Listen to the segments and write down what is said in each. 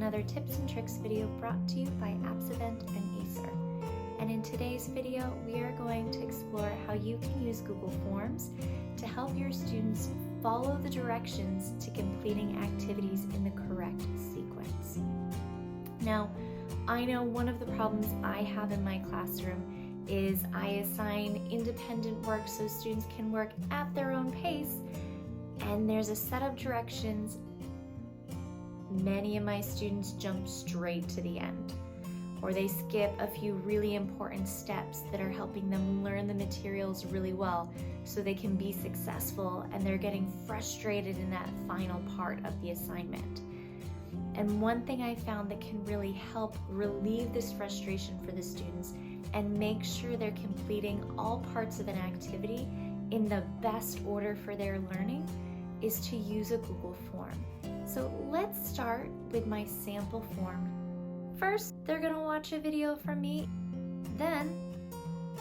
another tips and tricks video brought to you by AppsEvent and Acer. And in today's video, we are going to explore how you can use Google Forms to help your students follow the directions to completing activities in the correct sequence. Now, I know one of the problems I have in my classroom is I assign independent work so students can work at their own pace, and there's a set of directions. Many of my students jump straight to the end, or they skip a few really important steps that are helping them learn the materials really well so they can be successful, and they're getting frustrated in that final part of the assignment. And one thing I found that can really help relieve this frustration for the students and make sure they're completing all parts of an activity in the best order for their learning is to use a Google form. So let's start with my sample form. First, they're gonna watch a video from me. Then,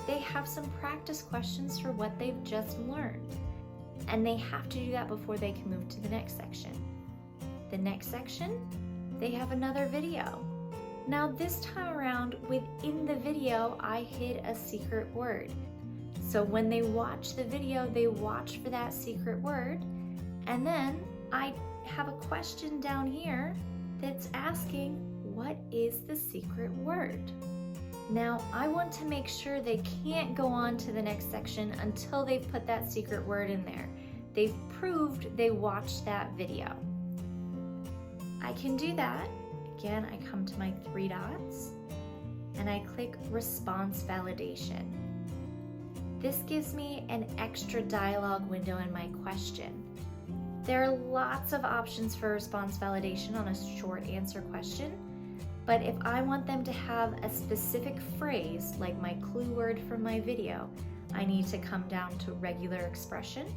they have some practice questions for what they've just learned. And they have to do that before they can move to the next section. The next section, they have another video. Now this time around, within the video, I hid a secret word. So when they watch the video, they watch for that secret word. And then I have a question down here that's asking, what is the secret word? Now, I want to make sure they can't go on to the next section until they've put that secret word in there. They've proved they watched that video. I can do that. Again, I come to my three dots and I click Response Validation. This gives me an extra dialog window in my question. There are lots of options for response validation on a short answer question, but if I want them to have a specific phrase, like my clue word from my video, I need to come down to regular expression.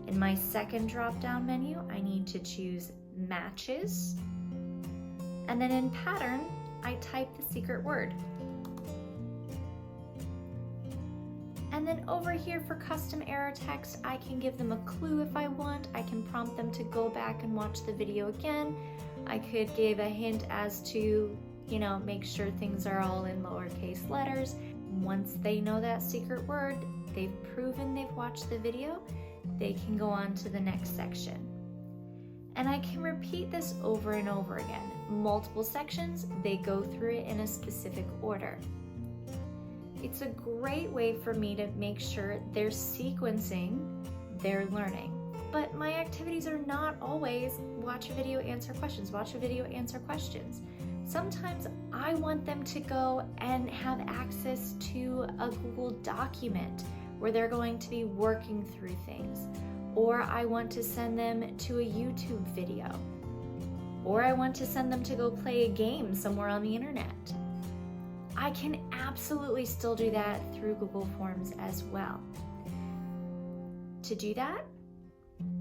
In my second drop-down menu, I need to choose matches. And then in pattern, I type the secret word. And then over here for custom error text, I can give them a clue if I want. I can prompt them to go back and watch the video again. I could give a hint as to, make sure things are all in lowercase letters. Once they know that secret word, they've proven they've watched the video, they can go on to the next section. And I can repeat this over and over again. Multiple sections, they go through it in a specific order. It's a great way for me to make sure they're sequencing their learning. But my activities are not always watch a video, answer questions, watch a video, answer questions. Sometimes I want them to go and have access to a Google document where they're going to be working through things. Or I want to send them to a YouTube video. Or I want to send them to go play a game somewhere on the internet. I can absolutely still do that through Google Forms as well. To do that,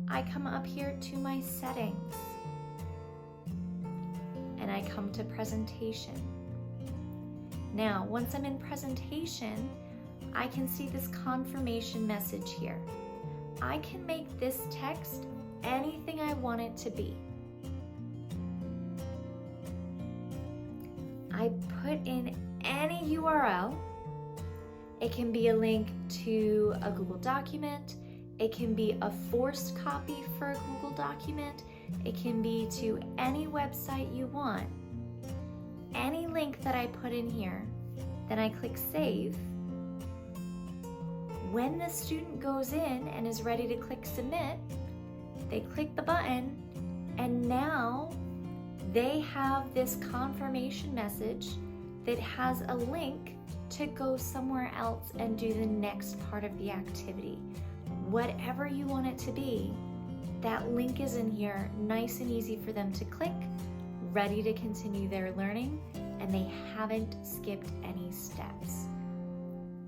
I come up here to my settings and I come to presentation. Now, once I'm in presentation, I can see this confirmation message here. I can make this text anything I want it to be. I put in any URL. It can be a link to a Google document. It can be a forced copy for a Google document. It can be to any website you want. Any link that I put in here, then I click Save. When the student goes in and is ready to click Submit, they click the button, and now they have this confirmation message that has a link to go somewhere else and do the next part of the activity. Whatever you want it to be, that link is in here, nice and easy for them to click, ready to continue their learning, and they haven't skipped any steps.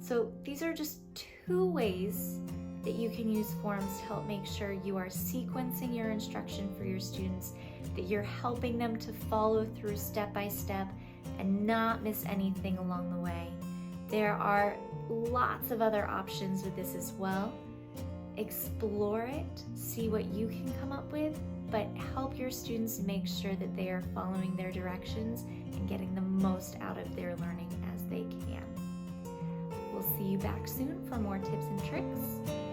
So these are just two ways that you can use forms to help make sure you are sequencing your instruction for your students, that you're helping them to follow through step by step and not miss anything along the way. There are lots of other options with this as well. Explore it, see what you can come up with, but help your your students make sure that they are following their directions and getting the most out of their learning as they can. We'll see you back soon for more tips and tricks.